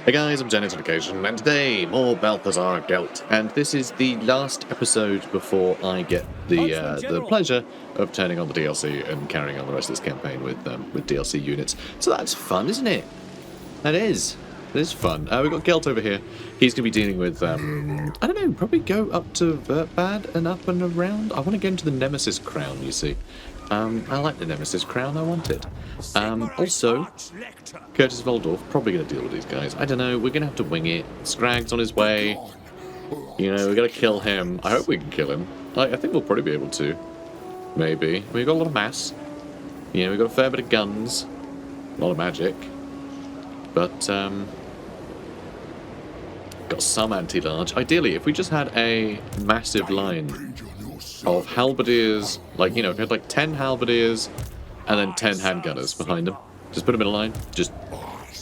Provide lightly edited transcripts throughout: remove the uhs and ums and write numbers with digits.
Hey guys, I'm Janet Education, and today more Balthazar Gelt, and this is the last episode before I get the pleasure of turning on the DLC and carrying on the rest of this campaign with DLC units. So that's fun, isn't it? That is. It is fun. We've got Gelt over here. He's going to be dealing with I don't know, probably go up to Vertbad and up and around. I want to get into the Nemesis Crown. You see. I like the Nemesis Crown, I want it. Also, Curtis Voldorf, probably going to deal with these guys. I don't know, we're going to have to wing it. Scrag's on his way. You know, we're going to kill him. I hope we can kill him. I think we'll probably be able to. Maybe. We've got a lot of mass. You know, we've got a fair bit of guns. A lot of magic. But, got some anti-large. Ideally, if we just had a massive line of halberdiers, like, you know, if we had like 10 halberdiers and then 10 handgunners behind them. Just put them in a line, just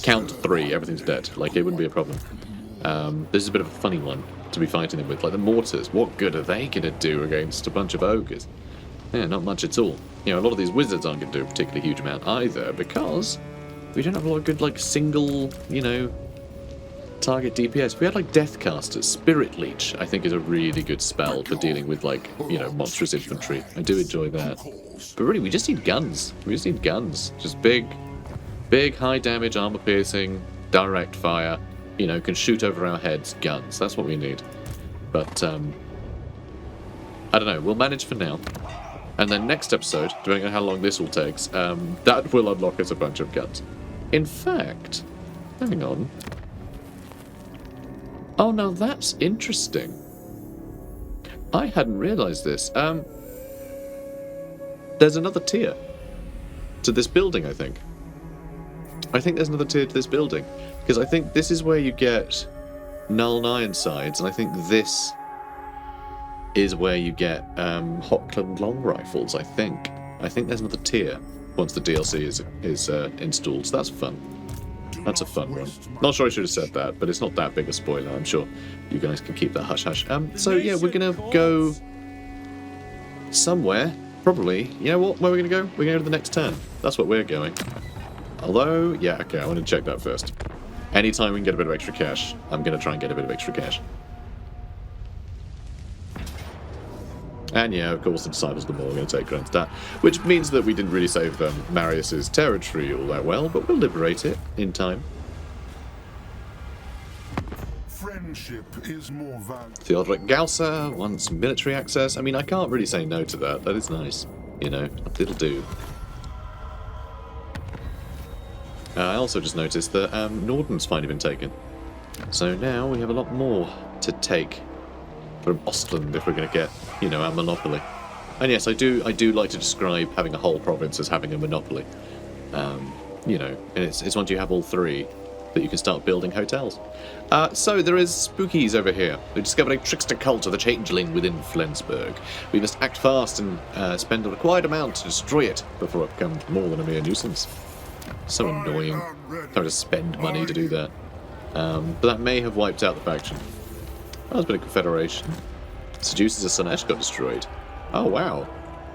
count 3, everything's dead. Like, it wouldn't be a problem. This is a bit of a funny one to be fighting them with. Like, the mortars, what good are they going to do against a bunch of ogres? Yeah, not much at all. You know, a lot of these wizards aren't going to do a particularly huge amount either, because we don't have a lot of good, like, single, you know, target DPS. If we had like Deathcaster, Spirit Leech, I think is a really good spell for dealing with, like, you know, monstrous infantry. I do enjoy that. But really, we just need guns. We just need guns. Just big, high damage, armor piercing, direct fire. You know, can shoot over our heads. Guns. That's what we need. But I don't know. We'll manage for now. And then next episode, depending on how long this all takes, that will unlock us a bunch of guns. In fact, hang on. Oh, now that's interesting. I hadn't realised this. There's another tier to this building, I think. I think there's another tier to this building. Because I think this is where you get Null and Ironsides, and I think this is where you get Hochland Long Rifles, I think. I think there's another tier once the DLC is installed, so that's fun. That's a fun one. Not sure I should have said that, but it's not that big a spoiler. I'm sure you guys can keep that hush-hush. So yeah, we're going to go somewhere, probably. You know what? Where are we going to go? We're going to go to the next turn. That's what we're going. Although, yeah, okay, I want to check that first. Anytime we can get a bit of extra cash, I'm going to try and get a bit of extra cash. And yeah, of course, the Disciples of the Maw are going to take Kronstadt, which means that we didn't really save Marius's territory all that well, but we'll liberate it in time. Friendship is more valuable. Theodoric Gausser wants military access. I mean, I can't really say no to that. That is nice. You know, it'll do. I also just noticed that Norden's finally been taken. So now we have a lot more to take from Ostland if we're going to get, you know, our monopoly. And yes, I do like to describe having a whole province as having a monopoly. You know, and it's once you have all 3 that you can start building hotels. So there is spookies over here. We discovered a trickster cult of the changeling within Flensburg. We must act fast and spend the required amount to destroy it before it becomes more than a mere nuisance. So annoying having to spend money to do that. But that may have wiped out the faction. Oh, there's been a confederation. Seduces a Sanesh got destroyed. Oh, wow.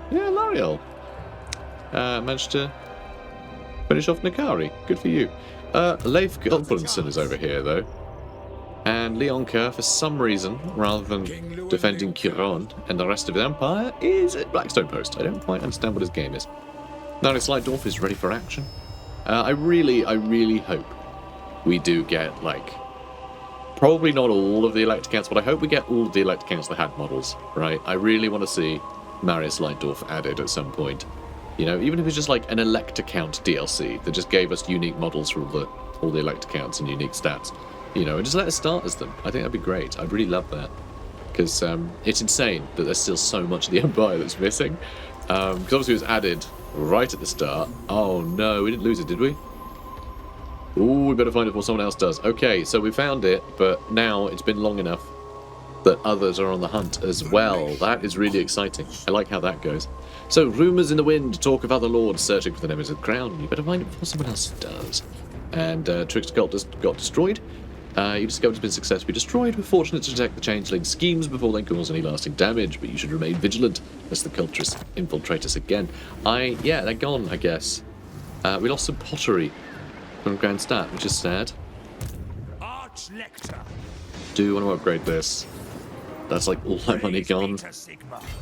Yeah, Lariel. Managed to finish off Nakari. Good for you. Leif Gulbranson is over here, though. And Leonka, for some reason, rather than defending Kiron and the rest of the Empire, is at Blackstone Post. I don't quite understand what his game is. Narius Lightdorf is ready for action. I really hope we do get, like, probably not all of the elect accounts, but I hope we get all of the elect accounts that had models, right? I really want to see Marius Lightdorf added at some point. You know, even if it's just like an elect account DLC that just gave us unique models for all the elect accounts and unique stats. You know, and just let us start as them. I think that'd be great. I'd really love that. Because it's insane that there's still so much of the Empire that's missing. Because obviously it was added right at the start. Oh no, we didn't lose it, did we? Ooh, we better find it before someone else does. Okay, so we found it, but now it's been long enough that others are on the hunt as well. That is really exciting. I like how that goes. So, rumours in the wind talk of other lords searching for the Nemesis Crown. You better find it before someone else does. And Trickster Cult got destroyed. You discovered it's been successfully destroyed. We're fortunate to detect the changeling schemes before they cause any lasting damage, but you should remain vigilant lest the cultists infiltrate us again. Yeah, they're gone, I guess. We lost some pottery from Grand Stat, which is sad. Do want to upgrade this. That's like all my money gone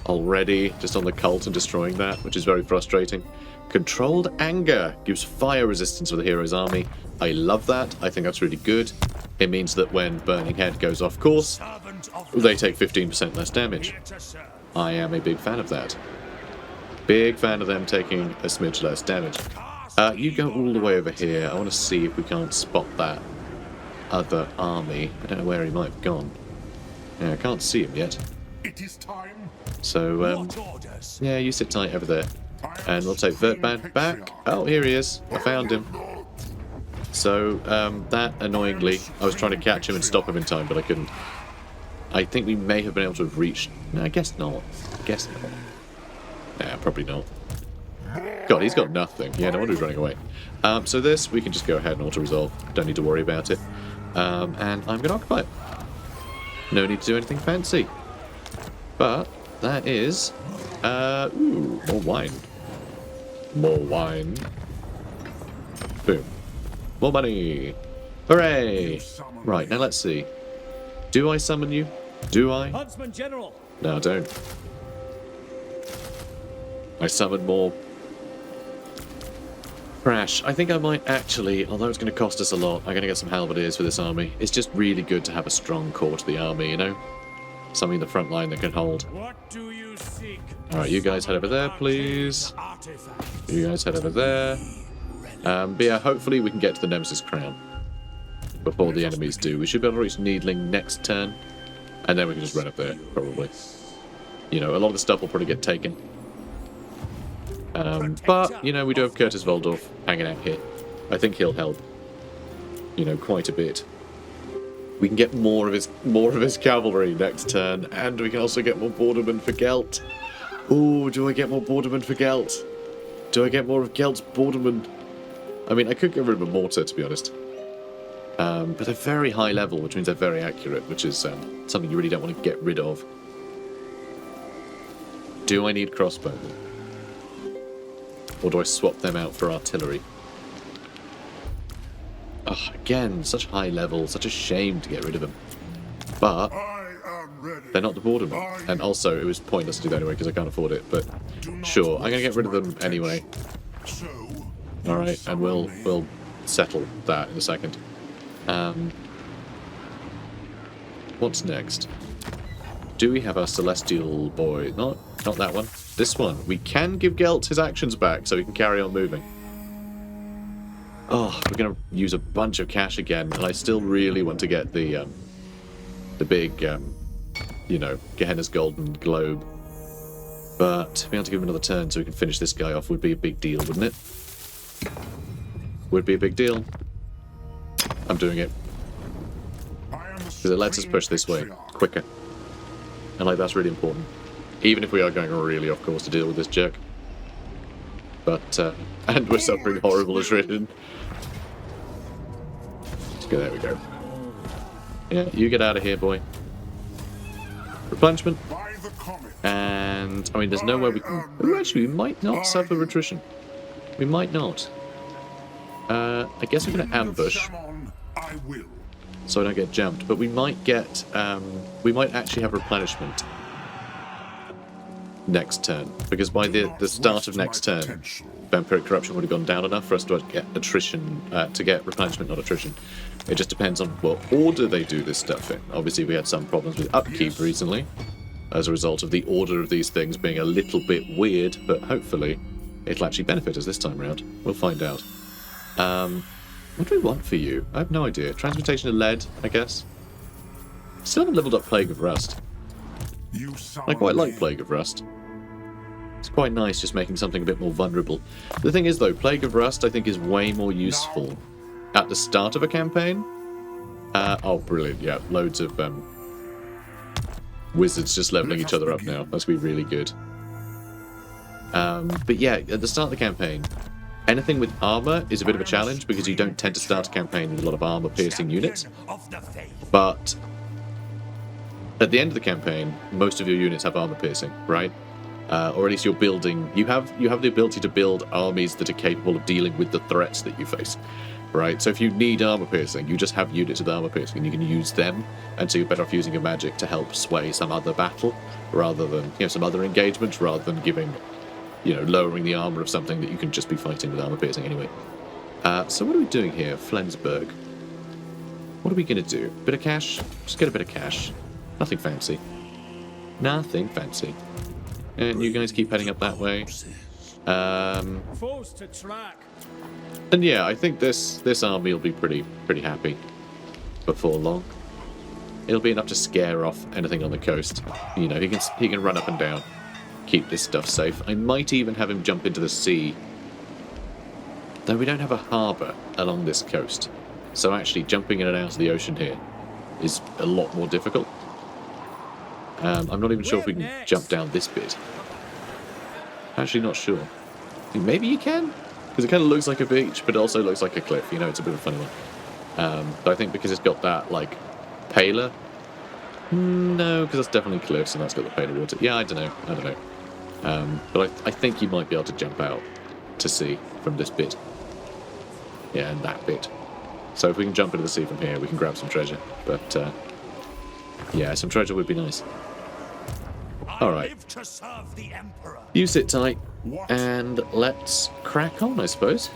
already, just on the cult and destroying that, which is very frustrating. Controlled anger gives fire resistance for the hero's army. I love that. I think that's really good. It means that when Burning Head goes off course, they take 15% less damage. I am a big fan of that. Big fan of them taking a smidge less damage. You go all the way over here. I want to see if we can't spot that other army. I don't know where he might have gone. Yeah, I can't see him yet. It is time. So, yeah, you sit tight over there. And we'll take Vertman back. Oh, here he is. I found him. So, that, annoyingly, I was trying to catch him and stop him in time, but I couldn't. I think we may have been able to have reached... No, I guess not. Guess not. Nah, probably not. God, he's got nothing. Yeah, no wonder he's running away. So this, we can just go ahead and auto-resolve. Don't need to worry about it. And I'm going to occupy it. No need to do anything fancy. But that is... ooh, more wine. More wine. Boom. More money. Hooray! Right, now let's see. Do I summon you? Do I? Huntsman General. No, I don't. I summon more. Crash. I think I might actually, although it's going to cost us a lot, I'm going to get some halberdiers for this army. It's just really good to have a strong core to the army, you know? Something in the front line that can hold. What do you seek? Alright, you guys head over there, please. You guys head over there. But yeah, hopefully we can get to the Nemesis Crown before the enemies do. We should be able to reach Needling next turn, and then we can just run up there, probably. You know, a lot of the stuff will probably get taken. But, you know, we do have Curtis Voldorf hanging out here. I think he'll help, you know, quite a bit. We can get more of his cavalry next turn, and we can also get more bordermen for Gelt. Ooh, do I get more bordermen for Gelt? Do I get more of Gelt's bordermen? I mean, I could get rid of a mortar, to be honest. But they're very high level, which means they're very accurate, which is something you really don't want to get rid of. Do I need crossbowmen? Or do I swap them out for artillery? Oh, again, such high level, such a shame to get rid of them. But they're not the bordermen. And also, it was pointless to do that anyway because I can't afford it. But sure, I'm going to get rid of them anyway. Alright, and we'll settle that in a second. What's next? Do we have our Celestial Boy? Not that one. This one. We can give Gelt his actions back so he can carry on moving. Oh, we're going to use a bunch of cash again, and I still really want to get the big, you know, Gehenna's Golden Globe. But being able to give him another turn so we can finish this guy off would be a big deal, wouldn't it? Would be a big deal. I'm doing it. Because it lets us push this way quicker. And like, that's really important. Even if we are going really off course to deal with this jerk. But, and we're suffering horrible attrition. Okay, there we go. Yeah, you get out of here, boy. Replenishment. And, I mean, there's nowhere we can... Oh, actually, we might not suffer attrition. We might not. I guess we're going to ambush. So I don't get jumped. But we might get... we might actually have replenishment next turn. Because by the start of next turn, Vampiric Corruption would have gone down enough for us to get attrition... to get replenishment, not attrition. It just depends on what order they do this stuff in. Obviously, we had some problems with upkeep recently, as a result of the order of these things being a little bit weird, but hopefully it'll actually benefit us this time around. We'll find out. What do we want for you? I have no idea. Transmutation of lead, I guess. Still haven't leveled up Plague of Rust. I quite like Plague of Rust. It's quite nice just making something a bit more vulnerable. The thing is, though, Plague of Rust I think is way more useful at the start of a campaign. Oh, brilliant, yeah. Loads of wizards just leveling each other up now. That's going to be really good. But yeah, at the start of the campaign, anything with armor is a bit of a challenge because you don't tend to start a campaign with a lot of armor-piercing units. But at the end of the campaign, most of your units have armor-piercing, right? Or at least you're building... You have the ability to build armies that are capable of dealing with the threats that you face. right? So if you need armor piercing, you just have units with armor piercing and you can use them, and so you're better off using your magic to help sway some other battle rather than, some other engagement, rather than giving, lowering the armor of something that you can just be fighting with armor piercing anyway. So what are we doing here? Flensburg. What are we going to do? Bit of cash? Just get a bit of cash. Nothing fancy. Nothing fancy. And you guys keep heading up that way. Foes to track. And yeah, I think this army will be pretty happy before long. It'll be enough to scare off anything on the coast. He can run up and down, keep this stuff safe. I might even have him jump into the sea. Though we don't have a harbour along this coast, so actually jumping in and out of the ocean here is a lot more difficult. I'm not even sure if we can jump down this bit. Actually not sure. Maybe you can? Because it kind of looks like a beach, but it also looks like a cliff. It's a bit of a funny one. But I think because it's got that, paler. No, because that's definitely cliffs, and that's got the paler water. Yeah, I don't know. But I think you might be able to jump out to sea from this bit. Yeah, and that bit. So if we can jump into the sea from here, we can grab some treasure. But, yeah, some treasure would be nice. Alright. You sit tight, and let's crack on, I suppose.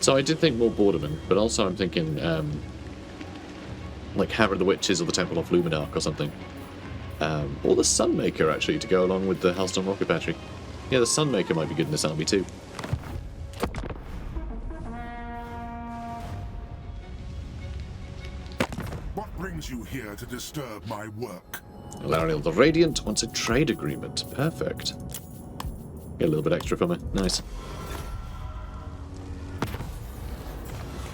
So I did think more Borderman, but also I'm thinking, Hammer of the Witches or the Temple of Luminarch or something. Or the Sunmaker, actually, to go along with the Hellstorm Rocket Battery. Yeah, the Sunmaker might be good in this army, too. What brings you here to disturb my work? Alariel the Radiant wants a trade agreement. Perfect. Get a little bit extra from her. Nice.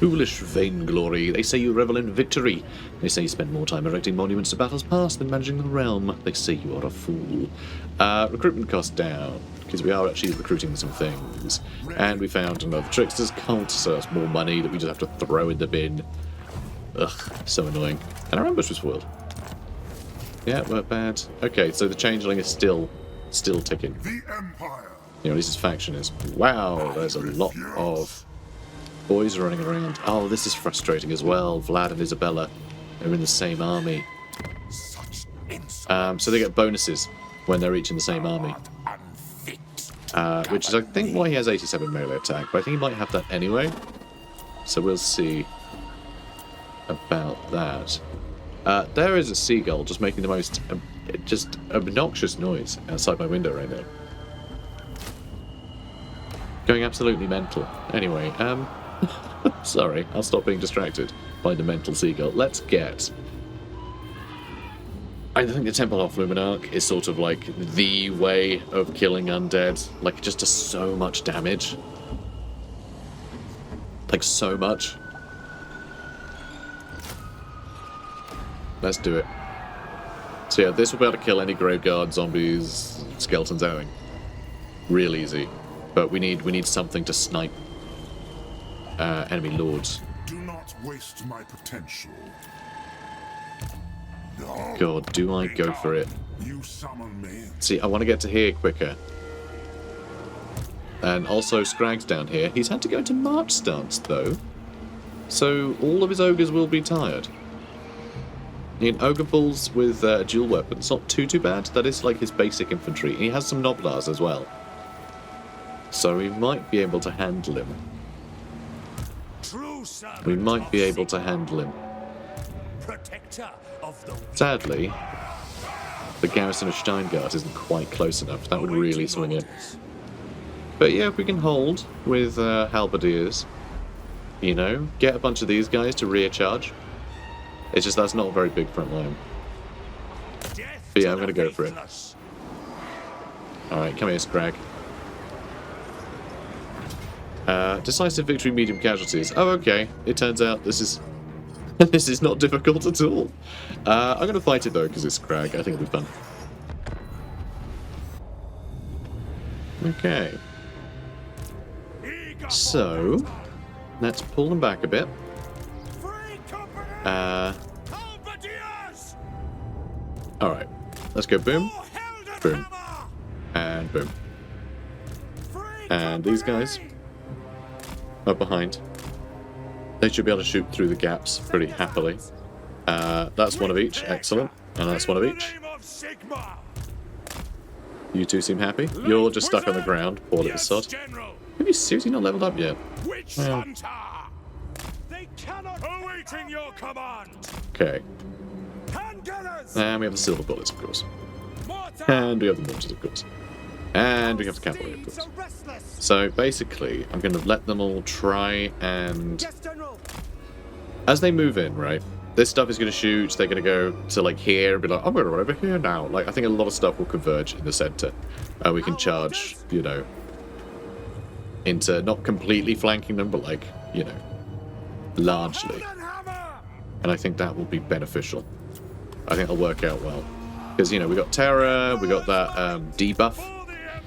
Foolish vainglory. They say you revel in victory. They say you spend more time erecting monuments to battles past than managing the realm. They say you are a fool. Recruitment cost down, because we are actually recruiting some things. And we found another trickster's cult, so that's more money that we just have to throw in the bin. Ugh, so annoying. And our ambush was foiled. Yeah, weren't bad. Okay, so the changeling is still ticking. The Empire. At least his faction is. Wow, there's a lot of boys running around. Oh, this is frustrating as well. Vlad and Isabella are in the same army. So they get bonuses when they're each in the same army. Which is, I think, why he has 87 melee attack. But I think he might have that anyway. So we'll see about that. There is a seagull just making the most just obnoxious noise outside my window right now. Going absolutely mental. Anyway, sorry, I'll stop being distracted by the mental seagull. Let's get... I think the Temple of Luminarch is sort of like the way of killing undead. Like, it just does so much damage. Like, so much. Let's do it. So yeah, this will be able to kill any Graveguard, zombies, skeletons, anything. Real easy. But we need something to snipe enemy lords. Do not waste my potential. God, do I go for it? You summon me. See, I want to get to here quicker. And also Scrag's down here. He's had to go into March stance, though. So all of his ogres will be tired. Ogre bulls with dual weapons, not too bad. That is like his basic infantry. He has some Noblars as well. So we might be able to handle him. We might be able to handle him. Sadly, the garrison of Steingart isn't quite close enough. That would really swing it. But yeah, if we can hold with halberdiers, get a bunch of these guys to rear charge. It's just that's not a very big front line. But yeah, I'm going to go for it. Alright, come here, Scrag. Decisive victory, medium casualties. Oh, okay. It turns out this is this is not difficult at all. I'm going to fight it though because it's Scrag. I think it'll be fun. Okay. So let's pull them back a bit. Alright. Let's go boom, boom, and boom. And these guys are behind. They should be able to shoot through the gaps pretty happily. That's one of each. Excellent. And that's one of each. You two seem happy. You're just stuck on the ground. Poor little sod. Have you seriously not leveled up yet? Well. Okay. And we have the silver bullets, of course. And we have the mortars, of course. And we have the cavalry, of course. So basically, I'm going to let them all try and... As they move in, right? This stuff is going to shoot, they're going to go to like here and be like, I'm going to run over here now. Like, I think a lot of stuff will converge in the center. We can charge, you know, into not completely flanking them, but like, you know, largely. And I think that will be beneficial. I think it'll work out well. Because, you know, we got Terror, we got that debuff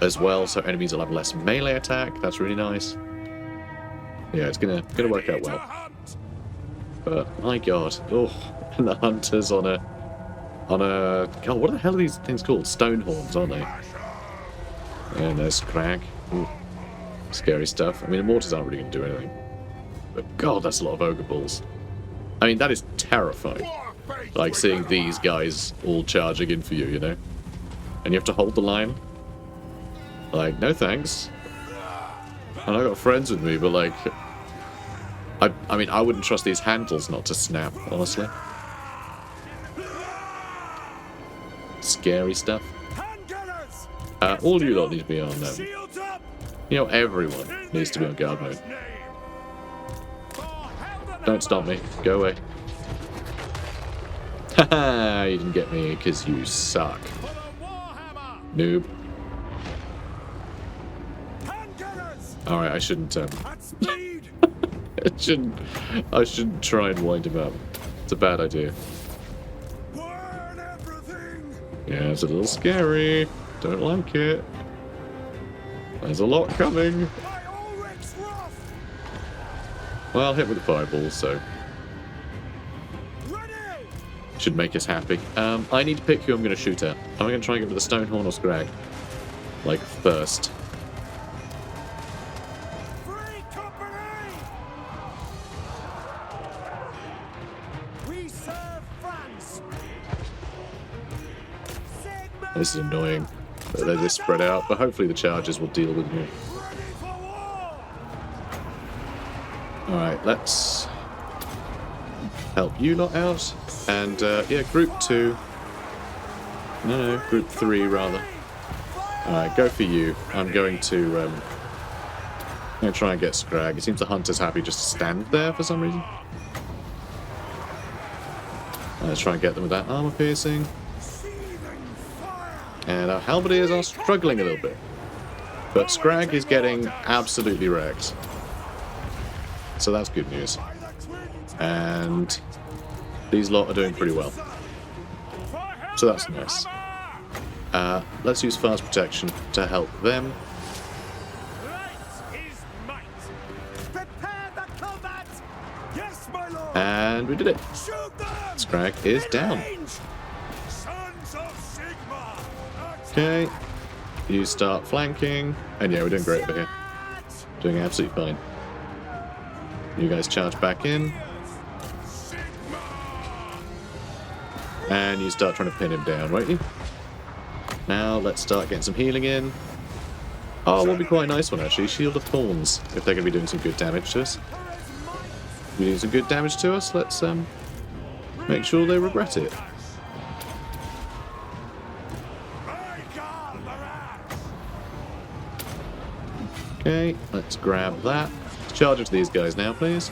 as well, so enemies will have less melee attack. That's really nice. Yeah, it's gonna work out well. But my god, oh, and the hunters on a god, what the hell are these things called? Stone horns, aren't they? And there's Crag. Ooh, scary stuff. I mean, the mortars aren't really gonna do anything. But god, that's a lot of ogre balls. I mean, that is terrifying. Like seeing these guys all charging in for you, you know? And you have to hold the line. Like, no thanks. And I got friends with me, but like... I mean, I wouldn't trust these handles not to snap, honestly. Scary stuff. All you lot need to be on, you know, everyone needs to be on guard mode. Don't stop me. Go away. Haha, you didn't get me because you suck. Noob. Alright, I shouldn't, I shouldn't try and wind him up. It's a bad idea. Yeah, it's a little scary. Don't like it. There's a lot coming. Well, hit with the fireball, so... should make us happy. I need to pick who I'm going to shoot at. Am I going to try and get with the Stonehorn or Scrag? Like, first. This is annoying. They're just spread out, but hopefully the charges will deal with me. Alright, let's help you lot out. And, yeah, group 2. No, group 3, rather. Alright, go for you. I'm going to try and get Scrag. It seems the hunter's happy just to stand there for some reason. Let's try and get them with that armor piercing. And our halberdiers are struggling a little bit. But Scrag is getting absolutely wrecked. So that's good news. And these lot are doing pretty well. So that's nice. Let's use fast protection to help them. And we did it. Scrag is down. Okay. You start flanking. And yeah, we're doing great over here. Doing absolutely fine. You guys charge back in. And you start trying to pin him down, won't you? Now, let's start getting some healing in. Oh, it will be quite a nice one, actually. Shield of Thorns, if they're going to be doing some good damage to us. If you're doing some good damage to us, let's make sure they regret it. Okay, let's grab that. Charge into these guys now, please.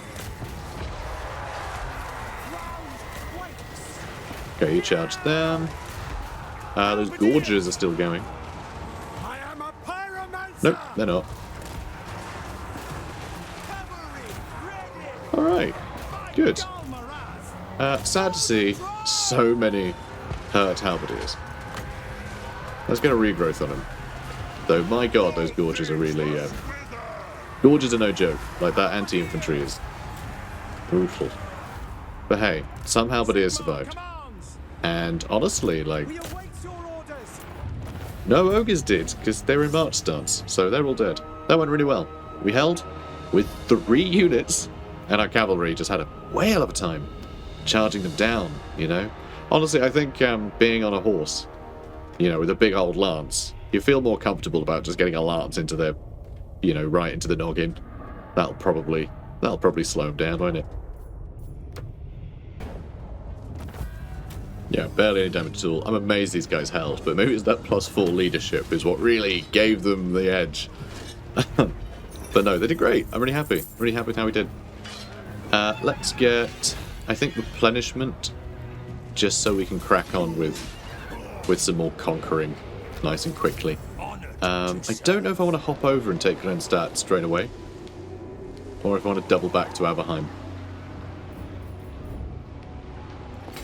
Okay, you charge them. Those gorges are still going. Nope, they're not. Alright, good. Sad to see so many hurt halberdiers. Let's get a regrowth on them. Though, my god, those gorges are really... gorges are no joke. Like, that anti-infantry is brutal. But hey, some halberdiers survived. And honestly, like... no ogres did, because they're in march stance, so they're all dead. That went really well. We held with 3 units, and our cavalry just had a whale of a time charging them down, you know? Honestly, I think being on a horse, you know, with a big old lance, you feel more comfortable about just getting a lance into their, you know, right into the noggin. That'll probably slow them down, won't it? Yeah, barely any damage at all. I'm amazed these guys held, but maybe it's that +4 leadership is what really gave them the edge. But no, they did great. I'm really happy. Really happy with how we did. Let's get, I think, replenishment, just so we can crack on with some more conquering nice and quickly. I don't know if I want to hop over and take Grenstadt straight away, or if I want to double back to Aberheim.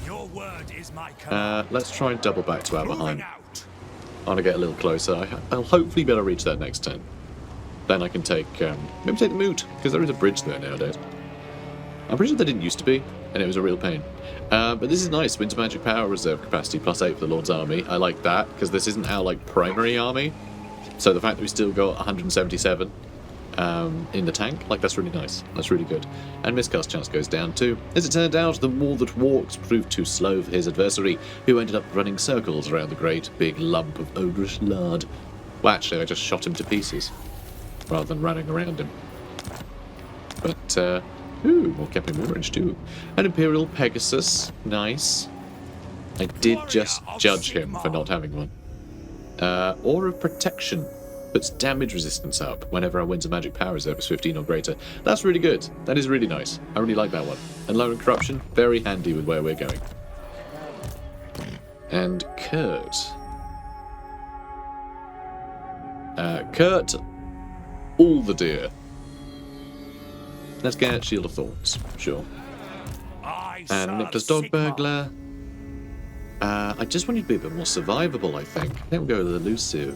Your word is my command. Let's try and double back to Aberheim. I want to get a little closer. I'll hopefully be able to reach that next turn. Then I can take, maybe take the Moot, because there is a bridge there nowadays. I'm pretty sure there didn't used to be, and it was a real pain. But this is nice. Winter Magic Power Reserve Capacity +8 for the Lord's Army. I like that, because this isn't our, like, primary army. So the fact that we still got 177 in the tank, like, that's really nice. That's really good. And miscast chance goes down too. As it turned out, the more that walked proved too slow for his adversary, who ended up running circles around the great big lump of ogreish lard. Well, actually, I just shot him to pieces, rather than running around him. But, ooh, more Captain Orange too. An Imperial Pegasus, nice. I did just judge him for not having one. Aura of Protection puts damage resistance up whenever our Winds of Magic Power Reserve is 15 or greater. That's really good. That is really nice. I really like that one. And Lowering Corruption, very handy with where we're going. And Kurt. Kurt, all the deer. Let's get Shield of Thorns, sure. And Nicholas Dog Burglar. I just want you to be a bit more survivable, I think. I think we'll go with Elusive.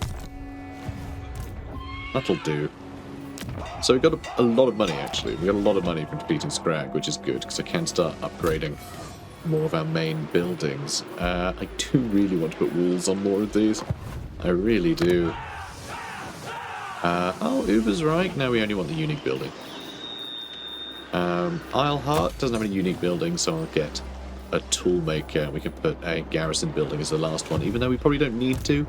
That'll do. So we got a lot of money, actually. We got a lot of money from defeating Scrag, which is good, because I can start upgrading more of our main buildings. I do really want to put walls on more of these. I really do. Oh, Uber's right. No, we only want the unique building. Isleheart doesn't have any unique buildings, so I'll get a toolmaker. We can put a garrison building as the last one, even though we probably don't need to.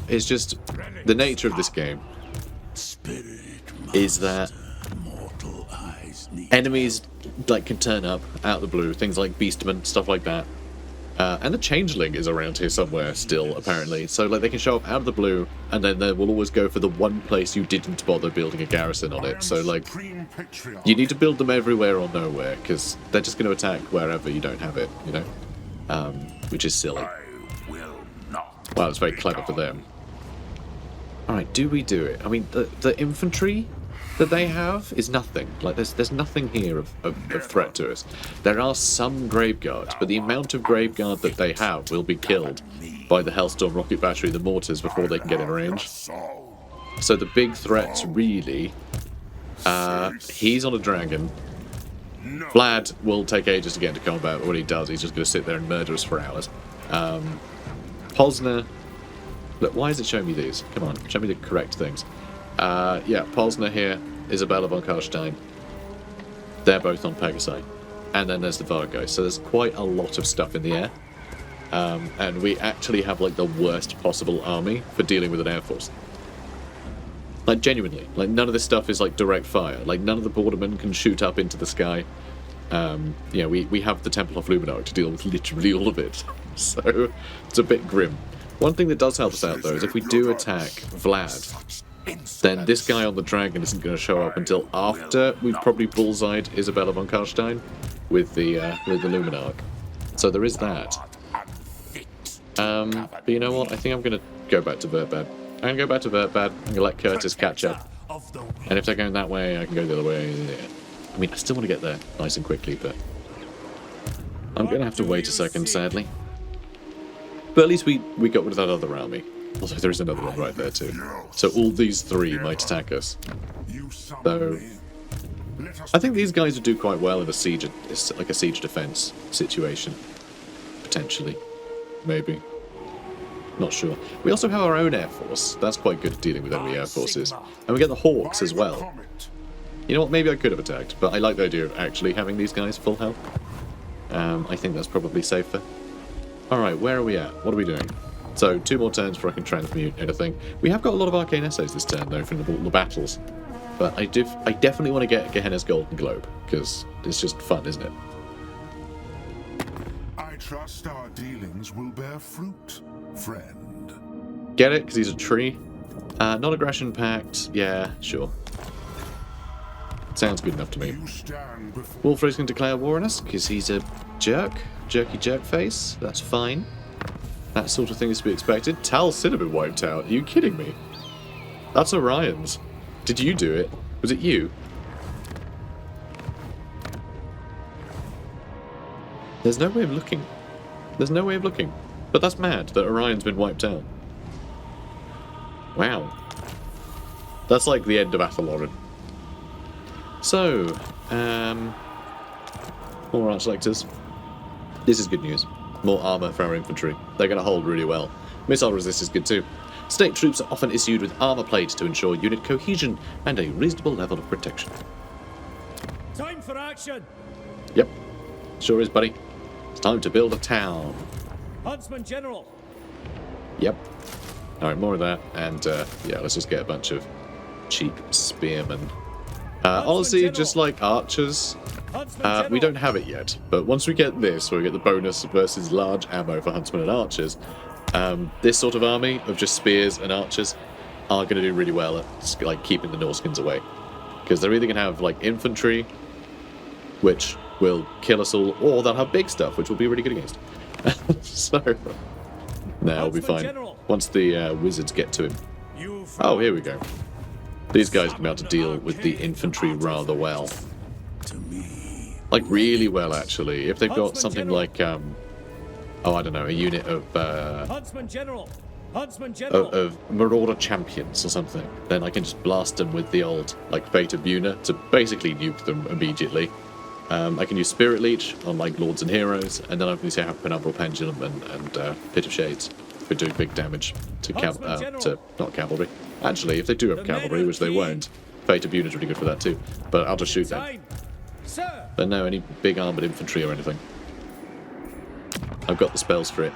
It's just the nature of this game is that enemies like can turn up out of the blue, things like Beastmen, stuff like that. And the Changeling is around here somewhere still, apparently. So like they can show up out of the blue, and then they will always go for the one place you didn't bother building a garrison on it. So like, you need to build them everywhere or nowhere, because they're just going to attack wherever you don't have it, you know? Which is silly. Well, it's very clever for them. Alright, do we do it? I mean, the infantry that they have is nothing. Like, there's nothing here of threat to us. There are some Graveguards, but the amount of Graveguard that they have will be killed by the Hellstorm rocket battery, the mortars, before they can get in range. So the big threats, really, he's on a dragon. Vlad will take ages to get into combat, but when he does, he's just going to sit there and murder us for hours. Posner. Look, why is it showing me these? Come on, show me the correct things. Yeah, Posner here, Isabella von Karstein. They're both on Pegasi. And then there's the Vargo. So there's quite a lot of stuff in the air. And we actually have like the worst possible army for dealing with an air force. Like, genuinely. Like, none of this stuff is like direct fire. Like, none of the bordermen can shoot up into the sky. Yeah, we have the Temple of Luminarch to deal with literally all of it. So it's a bit grim. One thing that does help us out, though, is if we do attack Vlad, then this guy on the dragon isn't going to show up until after we've probably bullseyed Isabella von Karstein with the Luminarch. So there is that. But you know what? I think I'm going to go back to Vertbad. I'm going to go back to Vertbad. I'm going to let Curtis catch up. And if they're going that way, I can go the other way. Yeah. I mean, I still want to get there nice and quickly, but I'm going to have to wait a second, sadly. But at least we got rid of that other army. Although there is another one right there too. So all these three might attack us. So I think these guys would do quite well in a siege, like a siege defense situation. Potentially. Maybe. Not sure. We also have our own air force. That's quite good at dealing with enemy air forces. And we get the Hawks as well. Comet. You know what, maybe I could have attacked, but I like the idea of actually having these guys full health. I think that's probably safer. Alright, where are we at? What are we doing? So, 2 more turns before I can transmute anything. We have got a lot of arcane essays this turn, though, from the battles. But I definitely want to get Gehenna's Golden Globe, because it's just fun, isn't it? I trust our dealings will bear fruit, friend. Get it? Because he's a tree. Non-aggression pact. Yeah, sure. Sounds good enough to me. You stand before Wolfrey's can declare war on us, because he's a jerk. Jerky jerk face. That's fine. That sort of thing is to be expected. Tal Cinnamon wiped out. Are you kidding me? That's Orion's. Did you do it? Was it you? There's no way of looking. There's no way of looking. But that's mad that Orion's been wiped out. Wow. That's like the end of Athaloran. So, more arch lectors. This is good news. More armor for our infantry. They're going to hold really well. Missile resist is good too. State troops are often issued with armor plates to ensure unit cohesion and a reasonable level of protection. Time for action! Yep. Sure is, buddy. It's time to build a town. Huntsman General! Yep. Alright, more of that. And, yeah, let's just get a bunch of cheap spearmen. Honestly, General. just like archers, Huntsman we General. don't have it yet. But once we get this, where we get the bonus versus large ammo for huntsmen and archers, this sort of army of just spears and archers are going to do really well at like keeping the Norskins away. Because they're either going to have like infantry, which will kill us all, or they'll have big stuff, which will be really good against. So, no, we'll be Huntsman fine. General. Once the wizards get to him. You Oh, here we go. These guys can be able to deal with the infantry rather well. to me. Like, really well, actually. If they've got Huntsman something General. like, oh, I don't know, a unit of Huntsman General! Huntsman General! of Marauder Champions or something, then I can just blast them with the old, like, Fate of Buna to basically nuke them immediately. I can use Spirit Leech on, like, Lords and Heroes, and then I can have Penumbral Pendulum and Pit of Shades for doing big damage to Huntsman General. to not cavalry. Actually, if they do have The cavalry, men which they are won't, Fate of Buna is really good for that too. But I'll just shoot them. Time! Sir! But no, any big armoured infantry or anything. I've got the spells for it.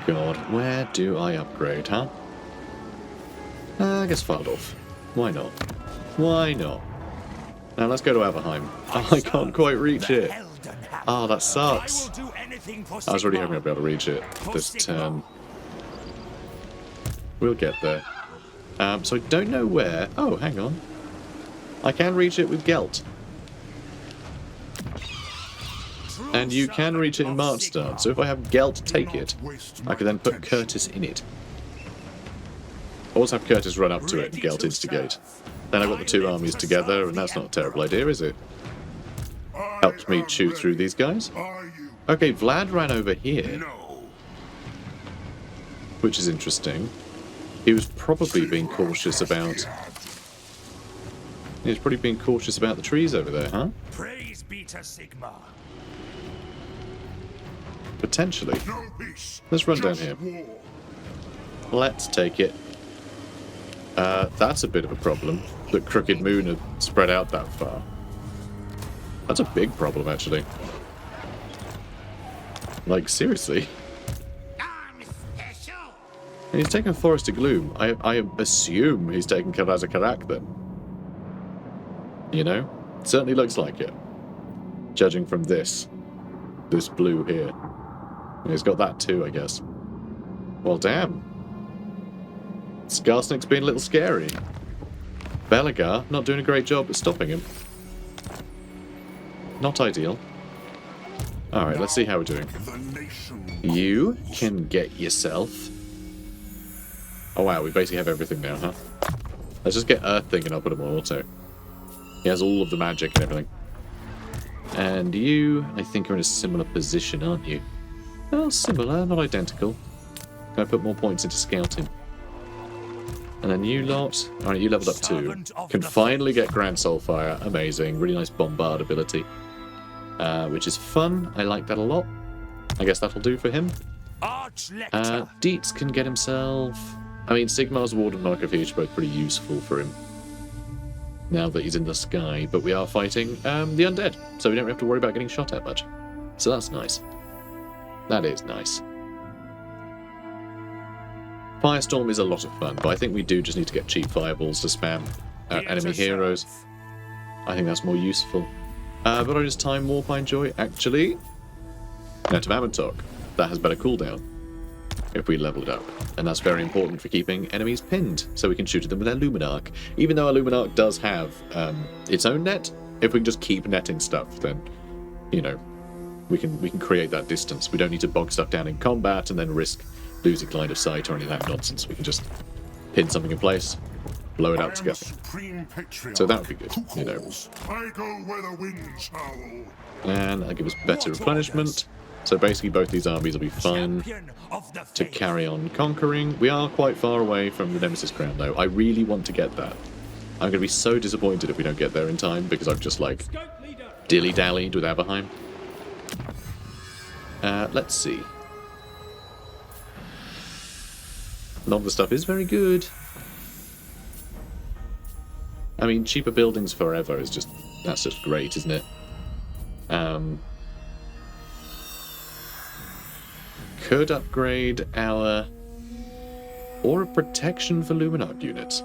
God, where do I upgrade, huh? I guess Faldorf. Why not? Why not? Now let's go to Aberheim. Oh, I can't quite reach it. Oh, that sucks. I will do anything for I was really Sigmar. hoping I'd be able to reach it this turn. We'll get there. So I don't know where... Oh, hang on. I can reach it with Gelt. True And you can reach it in servant March of start, Sigmar. so if I have Gelt take not it, waste I my can then put attention. Curtis in it. Always have Curtis run up to it and Ready Gelt to instigate. serve. Then I've got the two I armies live to together, serve and the that's not a Emperor. terrible idea, is it? I Helps me am chew through ready. these guys. Are you? Okay, Vlad ran over here, No. which is interesting. He was probably being cautious about... He was probably being cautious about the trees over there, huh? Praise be to Sigmar. Potentially. No peace. Let's run down Just here. war. Let's take it. That's a bit of a problem, that Crooked Moon had spread out that far. That's a big problem, actually. Like, seriously. I'm special. And he's taken Forest of Gloom. I assume he's taken Karaza Karak, then. You know? Certainly looks like it. Judging from this. This blue here. And he's got that too, I guess. Well, damn. Skarsnik's been a little scary. Belagar not doing a great job at stopping him. Not ideal. Alright, let's see how we're doing. The nation. You can get yourself... Oh wow, we basically have everything now, huh? Let's just get Earth Thing and I'll put him on auto. He has all of the magic and everything. And you, I think, are in a similar position, aren't you? Well, similar, not identical. Can I put more points into scouting? And then you lot... Alright, you leveled up too. Servant of Can the finally get Grand Soulfire. Amazing. Really nice bombard ability. Which is fun. I like that a lot. I guess that'll do for him. Arch-lector. Dietz can get himself... I mean, Sigmar's Ward and Mark of Heat are both pretty useful for him. Now that he's in the sky, but we are fighting the undead, so we don't have to worry about getting shot at much. So that's nice. That is nice. Firestorm is a lot of fun, but I think we do just need to get cheap fireballs to spam enemy heroes. I think that's more useful. But I just Time Warp I enjoy, actually. Net of Amantok. That has better cooldown if we level it up. And that's very important for keeping enemies pinned, so we can shoot at them with our Luminarch. Even though our Luminarch does have its own net, if we can just keep netting stuff, then, you know, we can create that distance. We don't need to bog stuff down in combat and then risk losing line of sight or any of that nonsense. We can just pin something in place, blow it out together. Supreme Patriarch. So that would be good, you know. I go where the winds howl. And that'll give us better replenishment. So basically both these armies will be fine to carry on conquering. We are quite far away from the Nemesis Crown though. I really want to get that. I'm going to be so disappointed if we don't get there in time because I've just like dilly-dallied with Aberheim. Let's see. A lot of the stuff is very good. I mean, cheaper buildings forever is just... that's just great, isn't it? Could upgrade our Aura Protection for Luminarch units.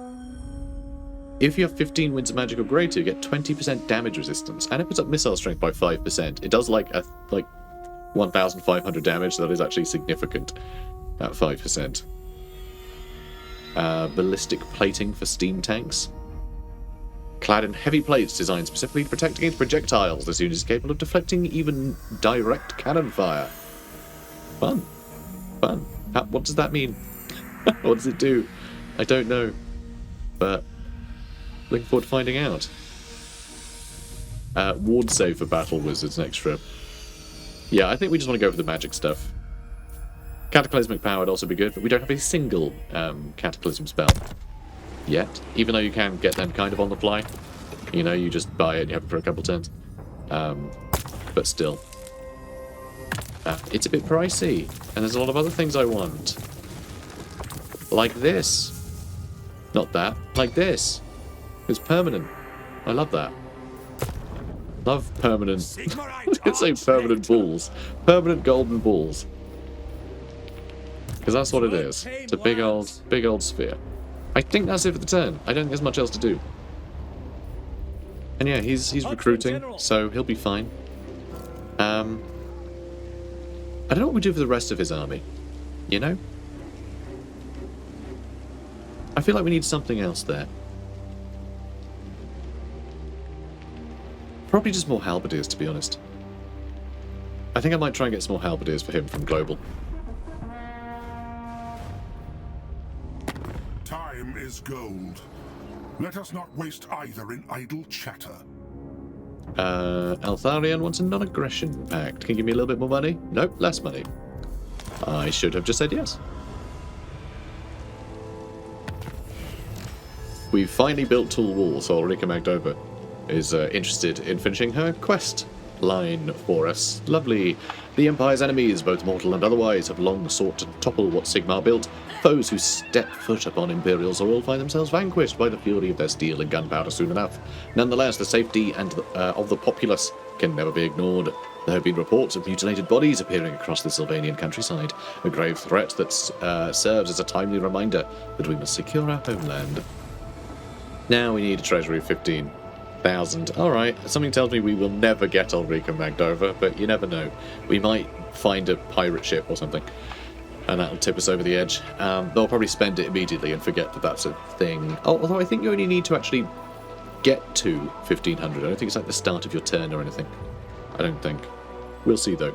If you have 15 Winds of Magic or greater, you get 20% damage resistance, and it puts up missile strength by 5%. It does like 1,500 damage, so that is actually significant at 5%. Ballistic plating for steam tanks. Clad in heavy plates designed specifically to protect against projectiles, this unit is capable of deflecting even direct cannon fire. Fun. Fun. What does that mean? What does it do? I don't know. But looking forward to finding out. Ward save for battle wizards, an extra. Yeah, I think we just want to go for the magic stuff. Cataclysmic power would also be good, but we don't have a single cataclysm spell yet, even though you can get them kind of on the fly. You know, you just buy it and you have it for a couple turns. But still. It's a bit pricey, and there's a lot of other things I want. Like this. Not that. Like this. It's permanent. I love that. Love permanent. Let's say permanent balls. Permanent golden balls. Because that's what it is. It's a big old sphere. I think that's it for the turn. I don't think there's much else to do. And yeah, he's recruiting, so he'll be fine. I don't know what we do for the rest of his army. You know? I feel like we need something else there. Probably just more halberdiers, to be honest. I think I might try and get some more halberdiers for him from Global. Time is gold. Let us not waste either in idle chatter. Altharion wants a non-aggression pact. Can you give me a little bit more money? Nope, less money. I should have just said yes. We've finally built Tool Wall, so Ulrika Magdova is interested in finishing her quest line for us. Lovely. The Empire's enemies, both mortal and otherwise, have long sought to topple what Sigmar built. Foes who step foot upon Imperial soil find themselves vanquished by the fury of their steel and gunpowder soon enough. Nonetheless, the safety of the populace can never be ignored. There have been reports of mutilated bodies appearing across the Sylvanian countryside, a grave threat that serves as a timely reminder that we must secure our homeland. Now we need a treasury of 15,000. Alright, something tells me we will never get Ulrika Magdova, but you never know. We might find a pirate ship or something, and that'll tip us over the edge. They'll probably spend it immediately and forget that that's a thing. Although I think you only need to actually get to 1,500. I don't think it's like the start of your turn or anything. I don't think. We'll see, though.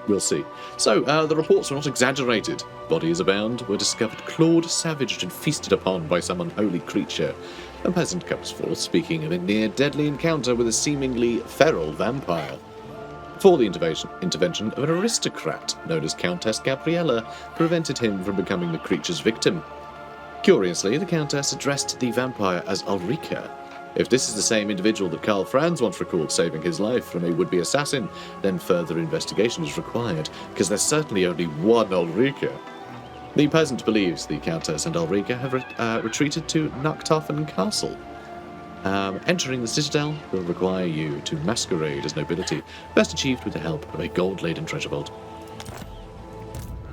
We'll see. So, the reports were not exaggerated. Bodies abound were discovered clawed, savaged, and feasted upon by some unholy creature. A peasant comes forth speaking of a near-deadly encounter with a seemingly feral vampire. For the intervention of an aristocrat known as Countess Gabriella prevented him from becoming the creature's victim. Curiously, the Countess addressed the vampire as Ulrika, If this is the same individual that Karl Franz once recalled saving his life from a would-be assassin, then further investigation is required, because there's certainly only one Ulrika. The peasant believes the Countess and Ulrika have retreated to Nachthofen Castle. Entering the citadel will require you to masquerade as nobility, best achieved with the help of a gold-laden treasure vault.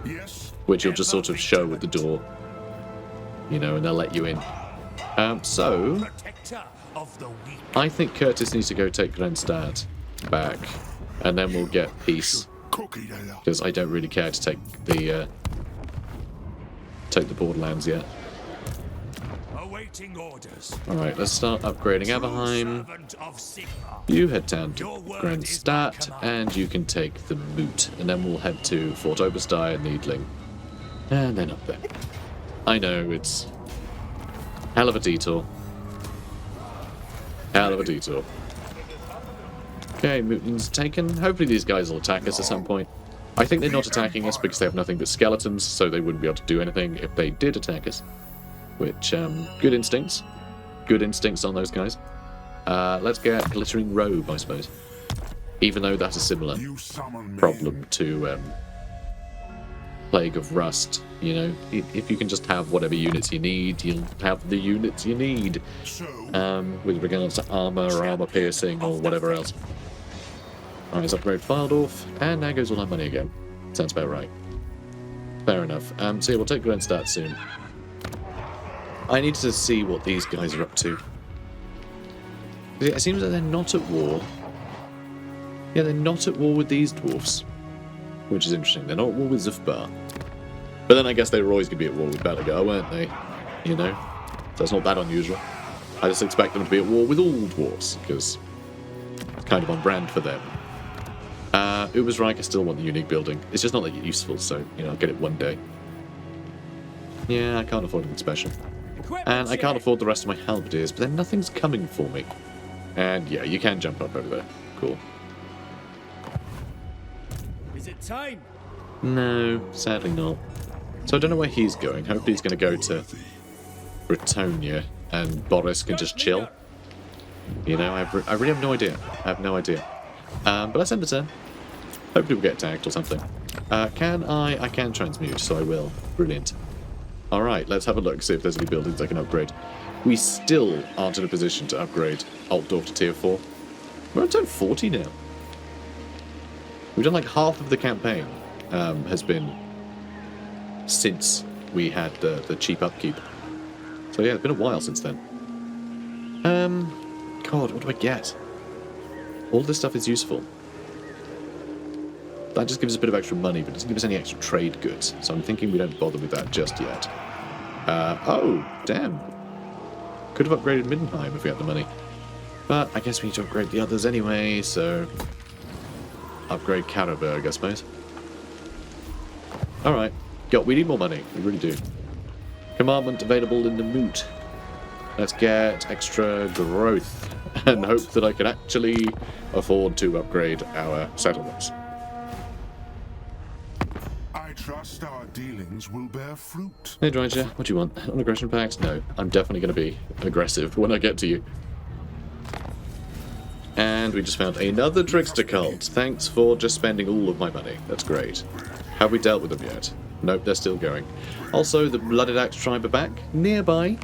Yes. Which you'll just sort of show at the door, you know, and they'll let you in. So, Protector of the weak. I think Curtis needs to go take Grenstad back, and then we'll get peace, Cookie there. because I don't really care to take the Borderlands yet. Awaiting orders. Alright, let's start upgrading Aberheim. Servant of Sigmar. You head down to Your word is my Grenstadt, command. and you can take the Moot, and then we'll head to Fort Oberstein and Needling, and then up there. I know, it's hell of a detour. Hell of a detour. Okay, Mooton's taken. Hopefully these guys will attack us at some point. I think they're not attacking us because they have nothing but skeletons, so they wouldn't be able to do anything if they did attack us. Which, good instincts. Good instincts on those guys. Let's get Glittering Robe, I suppose. Even though that's a similar You summon me. problem to Plague of Rust. You know, if you can just have whatever units you need, you'll have the units you need. So, With regards to armor or armor piercing or whatever else. Alright, let's upgrade Fildorf, and there goes all our money again. Sounds about right. Fair enough. So yeah, we'll take Grenstadt soon. I need to see what these guys are up to. It seems that they're not at war. Yeah, they're not at war with these dwarfs. Which is interesting. They're not at war with Zufbar. But then I guess they were always going to be at war with Balagar, weren't they? You know? So that's not that unusual. I just expect them to be at war with all dwarfs, because it's kind of on brand for them. Ubersreich, I still want the unique building. It's just not that useful, so, you know, I'll get it one day. Yeah, I can't afford anything special. And I can't afford the rest of my halberdiers, but then nothing's coming for me. And yeah, you can jump up over there. Cool. Is it time? No, sadly not. So I don't know where he's going. Hopefully he's going to go to Bretonia, and Boris can just chill. You know, I really have no idea. I have no idea. But let's end the turn. Hopefully we'll get attacked or something. Can I? I can transmute, so I will. Brilliant. Alright, let's have a look, see if there's any buildings I can upgrade. We still aren't in a position to upgrade Altdorf to tier 4. We're on turn 40 now. We've done like half of the campaign has been since we had the cheap upkeep. So yeah, it's been a while since then. God, what do I get? All this stuff is useful. That just gives us a bit of extra money, but doesn't give us any extra trade goods. So I'm thinking we don't bother with that just yet. Oh, damn. Could have upgraded Middenheim if we had the money. But I guess we need to upgrade the others anyway, so... upgrade Karaberg, I suppose. Alright. We need more money. We really do. Commandment available in the Moot. Let's get extra growth. And hope that I can actually afford to upgrade our settlements. I trust our dealings will bear fruit. Hey, Dryger, what do you want? An aggression pact? No, I'm definitely going to be aggressive when I get to you. And we just found another trickster cult. Thanks for just spending all of my money. That's great. Have we dealt with them yet? Nope, they're still going. Also, the Blooded Axe tribe are back. Nearby.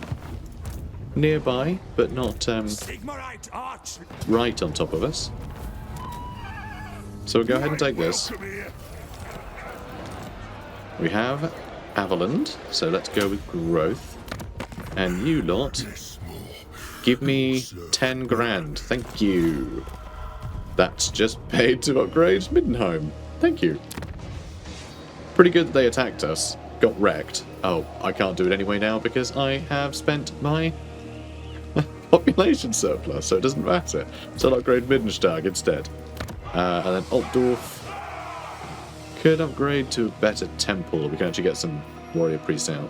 Nearby, but not Sigmarite arch. right on top of us. So we'll go ahead and take this. Welcome here. We have Avaland, so let's go with growth. And you lot, give me 10 grand. Thank you. That's just paid to upgrade Middenheim. Thank you. Pretty good that they attacked us. Got wrecked. Oh, I can't do it anyway now because I have spent my population surplus, so it doesn't matter. So I'll upgrade Middenstag instead. And then Altdorf. Could upgrade to a better temple. We can actually get some warrior priests out.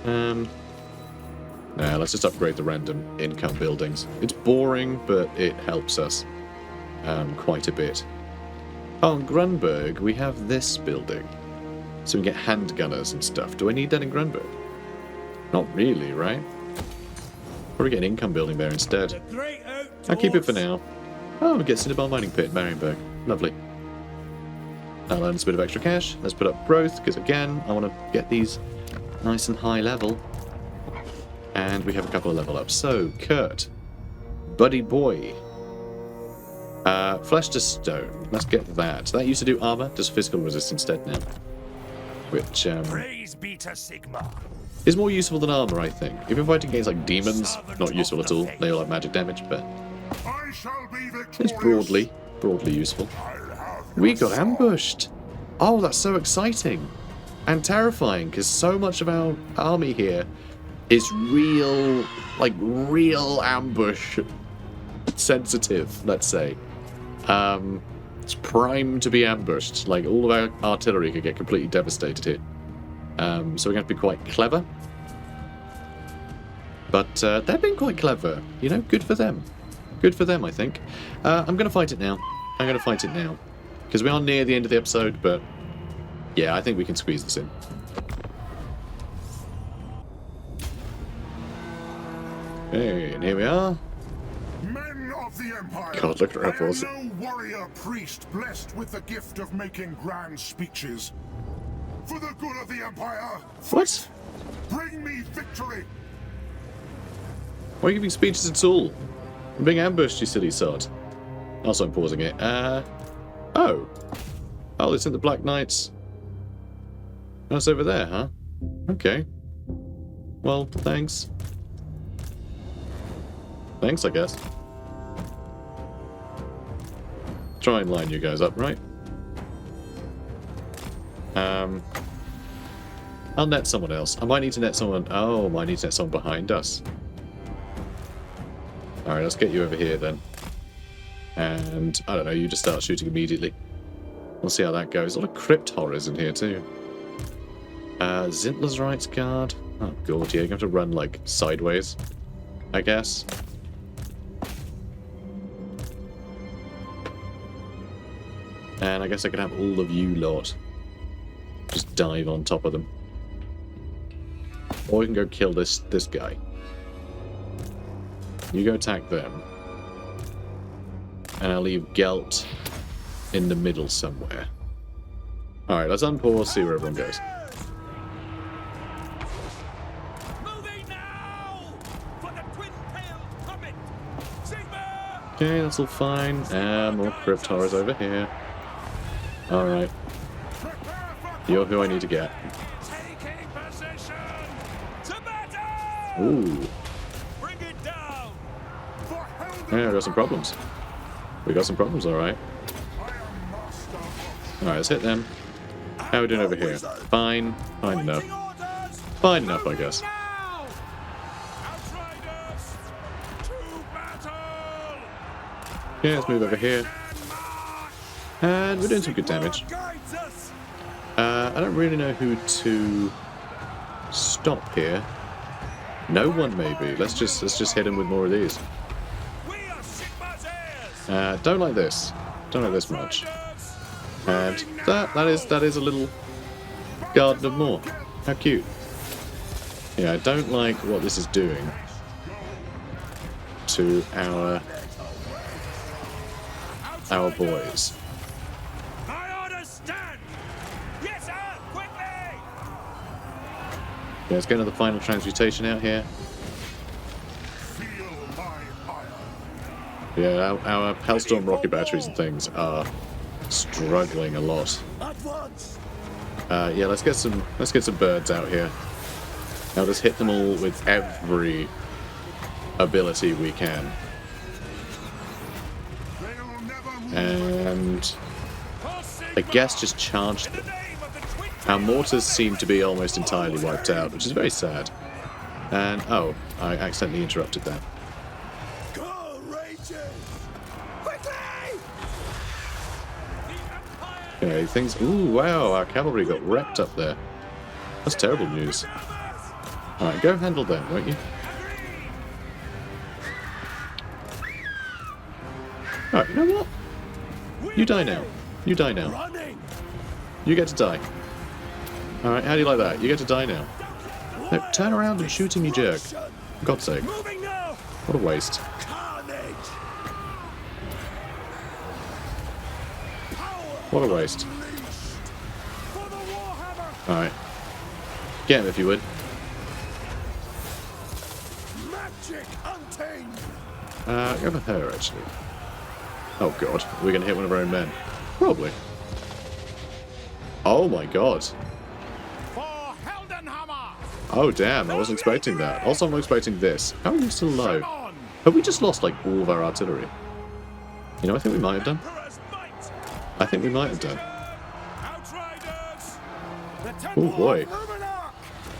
Nah, let's just upgrade the random income buildings. It's boring, but it helps us quite a bit. Oh, in Grunberg, we have this building. So we can get handgunners and stuff. Do I need that in Grunberg? Not really, right? Probably get an income building there instead. The great I'll keep it for outdoors. now. Oh, we get Cinnabar Mining Pit, Marienburg. Lovely. I'll earn a bit of extra cash. Let's put up growth, because again, I want to get these nice and high level. And we have a couple of level ups. So, Kurt. Buddy boy. Flesh to stone. Let's get that. That used to do armor, does physical resist instead now. Which Praise be to Sigma. is more useful than armor, I think. If you're fighting against like demons, not useful at all. They all have magic damage, but I shall be it's victorious. broadly useful. I'll have We your got sword. ambushed. Oh, that's so exciting and terrifying because so much of our army here is real ambush sensitive, let's say. It's primed to be ambushed. Like, all of our artillery could get completely devastated here. So we're going to have to be quite clever. But they've been quite clever. You know, good for them. Good for them, I think. I'm going to fight it now. Because we are near the end of the episode, but yeah, I think we can squeeze this in. Okay, and here we are. Men of the Empire. God, look at our I am force. no warrior priest blessed with the gift of making grand speeches. For the good of the Empire, What? bring me victory. Why are you giving speeches at all? I'm being ambushed, you silly sod. Also, I'm pausing it. Oh, it's in the Black Knights. That's over there, huh? Okay. Well, thanks. Thanks, I guess. Try and line you guys up, right? I'll net someone else. I might need to net someone. Oh, I might need to net someone behind us. Alright, let's get you over here then. And, I don't know, you just start shooting immediately. We'll see how that goes. A lot of crypt horrors in here too. Zintler's Rights Guard. Oh god, yeah, you're going to have to run, like, sideways, I guess. And I guess I could have all of you lot just dive on top of them. Or we can go kill this guy. You go attack them. And I'll leave Gelt in the middle somewhere. Alright, let's unpause, see where everyone goes. Moving now for the twin-tailed comet. Sigma. Okay, that's all fine. More crypt horrors over here. Alright. You're who I need to get. Taking position. To battle. Ooh. Bring it down. Yeah, we got some problems. We got some problems, alright. Alright, let's hit them. How are we doing over here? Fine. Fine enough. Waiting orders. Fine enough, I guess. Now. Outriders. To battle. Okay, let's move over here. And march. And we're doing some good damage. Guides us. I don't really know who to stop here. No one, maybe. Let's just hit him with more of these. We are Sigma's heirs. Don't like this. Don't like this much. And that is a little garden of more. How cute. Yeah, I don't like what this is doing to our boys. My orders stand. Yes, sir. Quickly. Yeah, let's get another final transmutation out here. Feel my ire. Yeah, our Hellstorm rocket batteries and things are struggling a lot. At once. Yeah, let's get some birds out here. Now just hit them all with every ability we can. They'll never rule. And I guess just charge them. Our mortars seem to be almost entirely wiped out, which is very sad. And oh, I accidentally interrupted that. Courageous. Quickly. Okay, things. Ooh, wow, our cavalry got wrecked up there. That's terrible news. Alright, go handle them, won't you? Alright, you know what? You die now. You die now. Running. You get to die. Alright, how do you like that? You get to die now. No, turn around and shoot him, you jerk. For God's sake. Moving now. What a waste. Carnage. What a waste. For the Warhammer. Alright. Get him if you would. Magic untamed. Go for her, actually. Oh god, we're gonna hit one of our own men. Probably. Oh my god. For Heldenhammer. Oh damn, I wasn't expecting that. Also, I'm not expecting this. How are you still alive? On. Have we just lost, like, all of our artillery? You know, I think we might have done. Emperor's might. I think we might have done. Outriders. The Oh Temple boy. of Luminarch.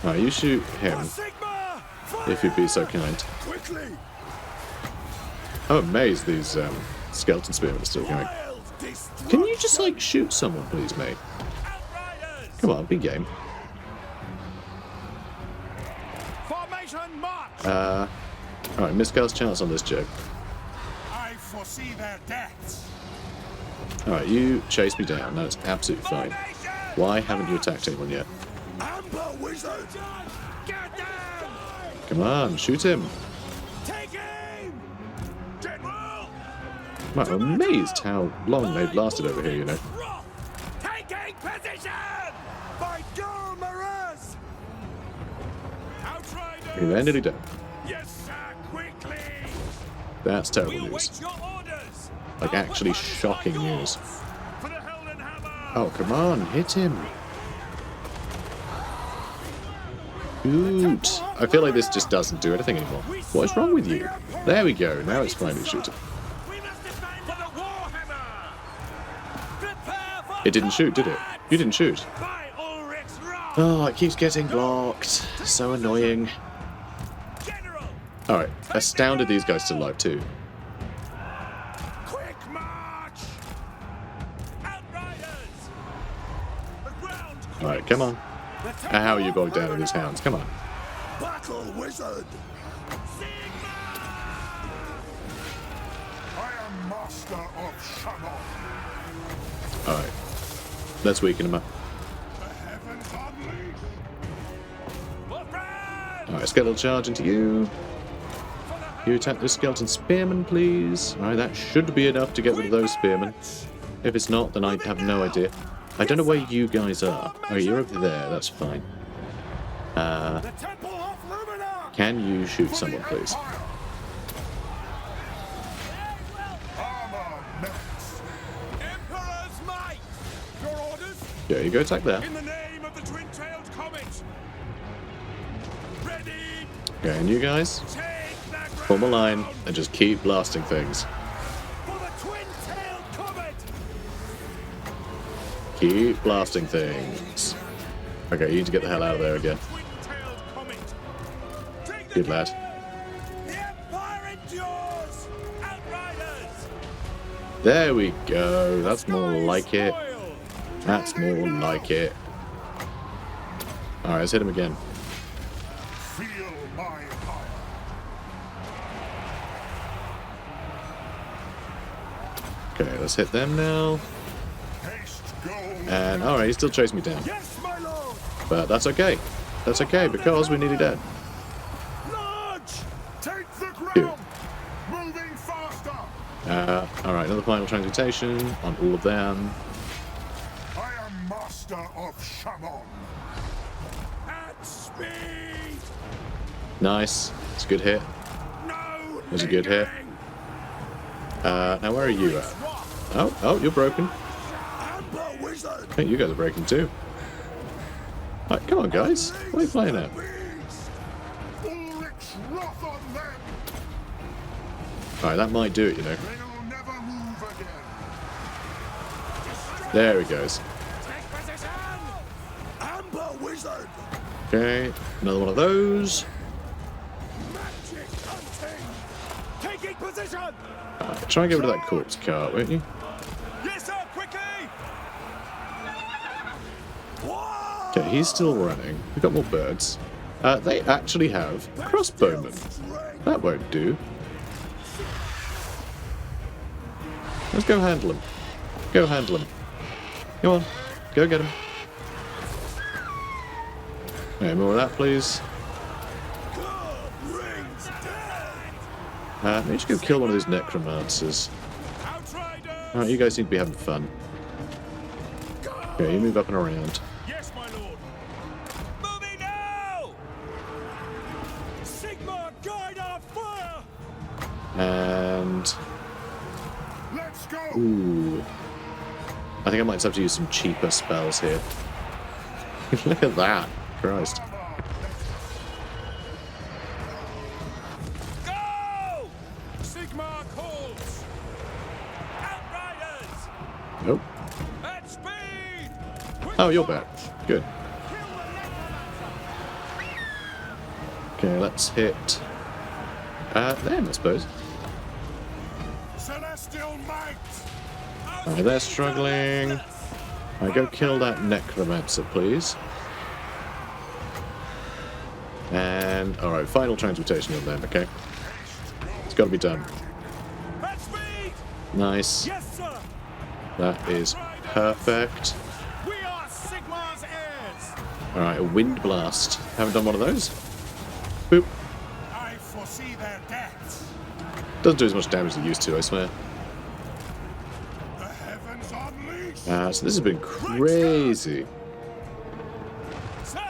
Alright, you shoot him, For Sigma. if you'd be so kind. Quickly. I'm amazed these skeleton spearmen are still going. Wild destruction. Can you just, like, shoot someone, please, mate? Outriders. Come on, be game. Formation march. Alright, miscast chance on this joke. I foresee their deaths. Alright, you chase me down. That's absolutely fine. Formation. Why haven't you attacked anyone yet? Amber wizard. Get down. Come on, shoot him. Take aim. General. Wow, I'm amazed how long they've lasted over here, you know. Taking position. By Gilmaraz. Outriders. He landed it down. Yes, sir. Quickly. That's terrible We news. await your orders. Like, actually shocking news. For the Heldenhammer. Oh, come on, hit him. Shoot. I feel like this just doesn't do anything anymore. What is wrong with you? There we go, now it's finally shooting. We must defend for the Warhammer. Prepare for It didn't shoot, did it? You didn't shoot. By Ulrich's wrath. Oh, it keeps getting blocked. So annoying. General. Alright, astounded these guys still alive too. Quick march. Outriders. The ground. Alright, come on. How are you bogged down in these hounds? Come on. Battle wizard. Sigma. I am master of Shamon. Alright. Let's weaken him up. The heavens unleashed. Wolfram. Alright, skeletal charge into you. You attack the skeleton spearmen, please. Alright, that should be enough to get rid of those spearmen. If it's not, then I have no idea. I don't know where you guys are. Oh, you're over there, that's fine. The Temple of Luminarch. Can you shoot someone, please? Empire. Armor melts. Emperor's might. Your orders. There you go, attack there. In the name of the twin-tailed comet. Ready. Okay, and you guys, Take the ground. form a line and just keep blasting things. For the twin-tailed comet. Keep blasting things. Okay, you need to get the hell out of there again. Twin-tailed comet. Take the Good lad. The Empire endures. Outriders. There we go. That's more like it. Spoiled. That's more like it. Alright, let's hit him again. Feel my power. Okay, let's hit them now. Haste gold. And alright, he's still chasing me down. Yes, my lord. But that's okay. That's okay because we're nearly dead. Lodge. Take the ground. Dude. Moving faster. Alright, another final transmutation on all of them. I am master of Shamon. At speed. Nice. It's a good hit. No. That's a good hit. Now where are you at? Oh, you're broken. Amber wizard. Hey, you guys are breaking too. Alright, come on guys. What are you playing at? Ulrich's wrath on them. Alright, that might do it, you know. They'll never move again. There he goes. Take position. Amber wizard. Okay, another one of those. Magic untamed. Taking position. Try and get rid of that corpse cart, won't you? Yes, sir. Quickly. Whoa. Okay, he's still running. We've got more birds. They actually have crossbowmen. That won't do. Let's go handle him. Go handle him. Come on, go get him. Okay, more of that, please. God brings death. Let me just go kill one of these necromancers. Outriders! Alright, you guys seem to be having fun. Okay, you move up and around. Yes, my lord. Moving now! Sigma, guide our fire! And... Let's go! ooh. I think I might have to use some cheaper spells here. Look at that. Christ. Go! Sigma calls! Outriders! Nope. At speed! Quick Oh, you're march! back. Good. Okay, let's hit... them, I suppose. Celestial might! Alright, they're struggling. Alright, go kill that necromancer, please. And, alright, final transmutation on them, okay? It's got to be done. At speed! Nice. Yes, sir! That is perfect. We are Sigma's heirs! Alright, a wind blast. Haven't done one of those. Boop. I foresee their deaths. Doesn't do as much damage as it used to, I swear. The heavens unleash! So this has been crazy. Sir!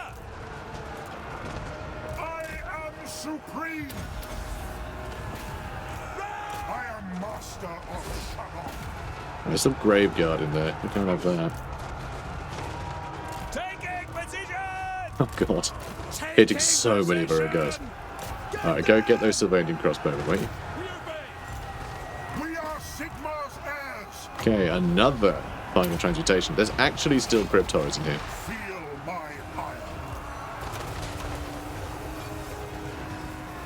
I am supreme! I am master of Shalom! There's some Graveguard in there. We can't have that. Taking position! Oh god. Hitting so many of our guys. Alright, go get those Sylvanian crossbowmen, won't you? We are Sigma's heirs! Okay, another final transmutation. There's actually still Crypt Horrors in here. Feel my ire!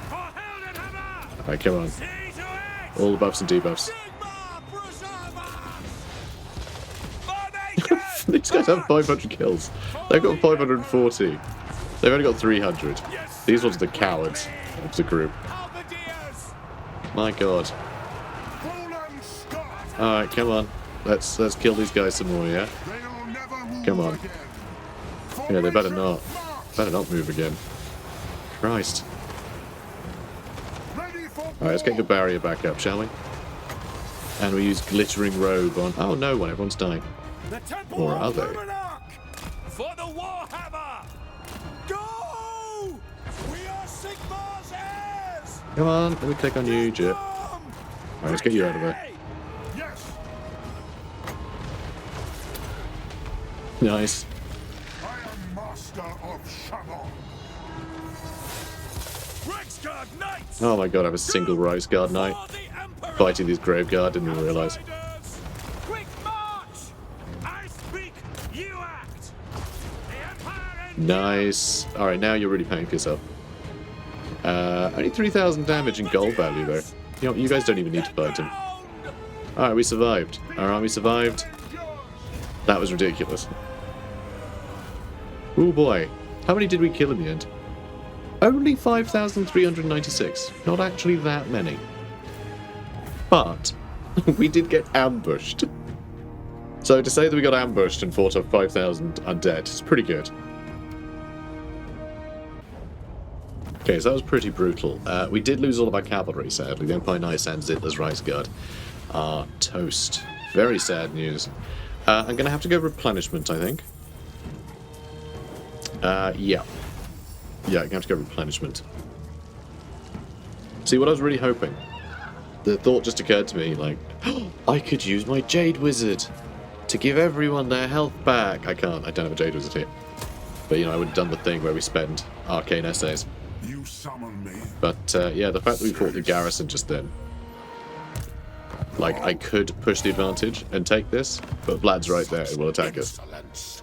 For Heldenhammer! Alright, come on. See to it! All the buffs and debuffs. Sigma preserve us! Formation! These guys have 500 kills. They've got 540. They've only got 300. These ones are the cowards of the group. Halberdiers! My god. Fallen star! Alright, come on. Let's kill these guys some more, yeah? They'll never move Come on. again. Yeah, they better Formation not. march! Better not move again. Christ. Ready for Alright, let's get the barrier back up, shall we? And we use Glittering Robe on... oh, no one. Everyone's dying. The temple Or are of they? Luminarch! For the Warhammer! Go! We are Sigma's heirs! Come on, let me click on you, Jip. Come! Alright, let's get you out of there. Hey! Yes! Nice. I am master of Shalom! Reichsguard Knights! Oh my god, I have a single Rice Guard Knight For the Emperor! fighting these Graveguard, didn't even realise. Outriders! Quick march! I speak, you act! The Empire and Nice. Alright, now you're really paying for yourself. Only 3,000 damage in gold value, though. You know, you guys don't even need to fight him. Alright, we survived. Our army survived. That was ridiculous. Oh boy. How many did we kill in the end? Only 5,396. Not actually that many. But we did get ambushed. So to say that we got ambushed and fought off 5,000 undead is pretty good. Okay, so that was pretty brutal. We did lose all of our cavalry, sadly. The Empire Knights and Zitler's Rice Guard are toast. Very sad news. I'm going to have to go replenishment, I think. Yeah. Yeah, I'm going to have to go replenishment. See, what I was really hoping, the thought just occurred to me, like, oh, I could use my Jade Wizard to give everyone their health back. I can't. I don't have a Jade Wizard here. But, you know, I would have done the thing where we spend arcane essays. You summon me. But, yeah, the fact that we fought the garrison just then. Like, I could push the advantage and take this, but Vlad's right there and will attack us. Excellence.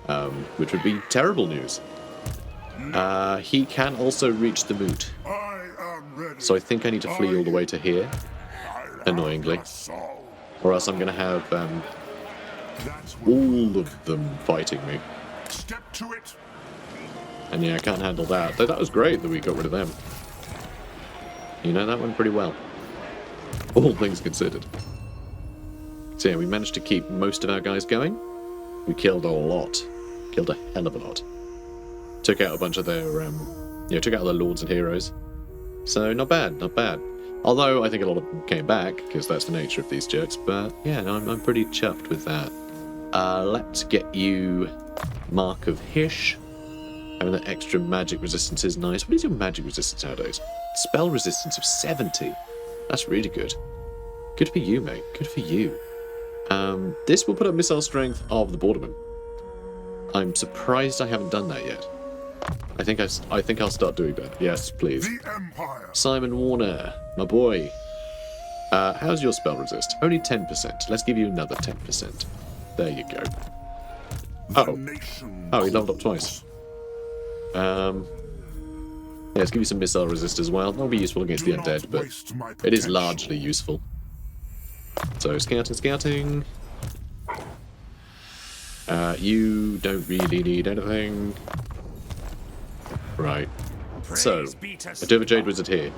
Which would be terrible news. He can also reach the moot. I am ready. So I think I need to flee all the way to here, annoyingly. Or else I'm going to have That's all of them fighting me. Step to it. And yeah, I can't handle that. Though that was great that we got rid of them. You know, that went pretty well. All things considered. So yeah, we managed to keep most of our guys going. We killed a lot. Killed a hell of a lot. Took out a bunch of their, took out their lords and heroes. So not bad, not bad. Although I think a lot of them came back, because that's the nature of these jerks. But yeah, no, I'm pretty chuffed with that. Let's get you Mark of Hish. Having that extra magic resistance is nice. What is your magic resistance nowadays? Spell resistance of 70. That's really good. Good for you, mate. Good for you. This will put up missile strength of the Borderman. I'm surprised I haven't done that yet. I think I'll start doing that. Yes, please. The Empire. Simon Warner, my boy. How's your spell resist? Only 10%. Let's give you another 10%. There you go. The nation Oh, he leveled up twice. Yeah, let's give you some missile resist as well. That'll be useful against the undead, but it is largely useful. So, scouting. You don't really need anything. Right. So, I do have a Jade Wizard here.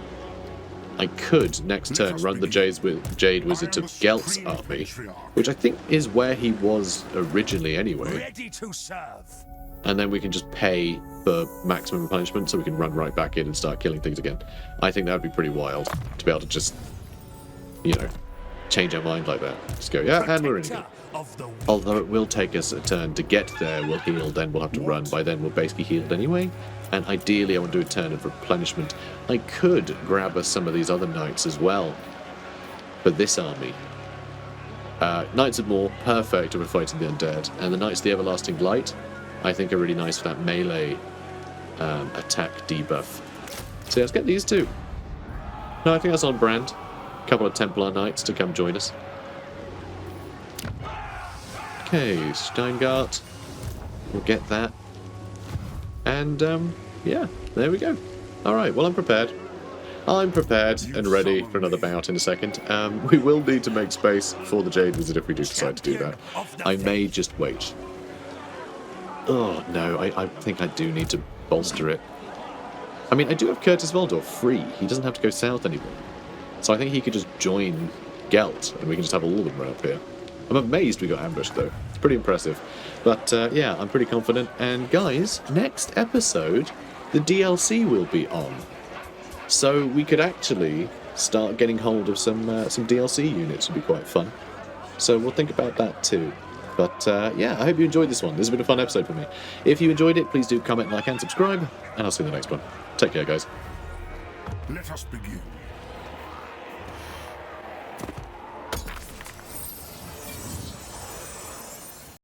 I could, next turn, run the Jade Wizard of Gelt's army, which I think is where he was originally anyway. Ready to serve. And then we can just pay for maximum punishment so we can run right back in and start killing things again. I think that would be pretty wild, to be able to just, you know, change our mind like that. Just go, yeah, and we're in again. Although it will take us a turn to get there, we'll heal, then we'll have to run. By then we're basically healed anyway. And ideally I want to do a turn of replenishment. I could grab us some of these other knights as well for this army. Knights of More, perfect if we're fighting the undead. And the Knights of the Everlasting Light, I think are really nice for that melee attack debuff. So yeah, let's get these two. No, I think that's on brand. A couple of Templar Knights to come join us. Okay, Steingart. We'll get that. And, yeah, there we go. Alright, well, I'm prepared. I'm prepared and ready for another bout in a second. We will need to make space for the Jade Wizard if we do decide to do that. I may just wait. Oh, no, I think I do need to bolster it. I mean, I do have Curtis Voldorf free. He doesn't have to go south anymore. So I think he could just join Gelt, and we can just have all of them right up here. I'm amazed we got ambushed, though. It's pretty impressive. But, yeah, I'm pretty confident. And, guys, next episode, the DLC will be on. So we could actually start getting hold of some DLC units. Would be quite fun. So we'll think about that, too. But, yeah, I hope you enjoyed this one. This has been a fun episode for me. If you enjoyed it, please do comment, like, and subscribe. And I'll see you in the next one. Take care, guys. Let us begin.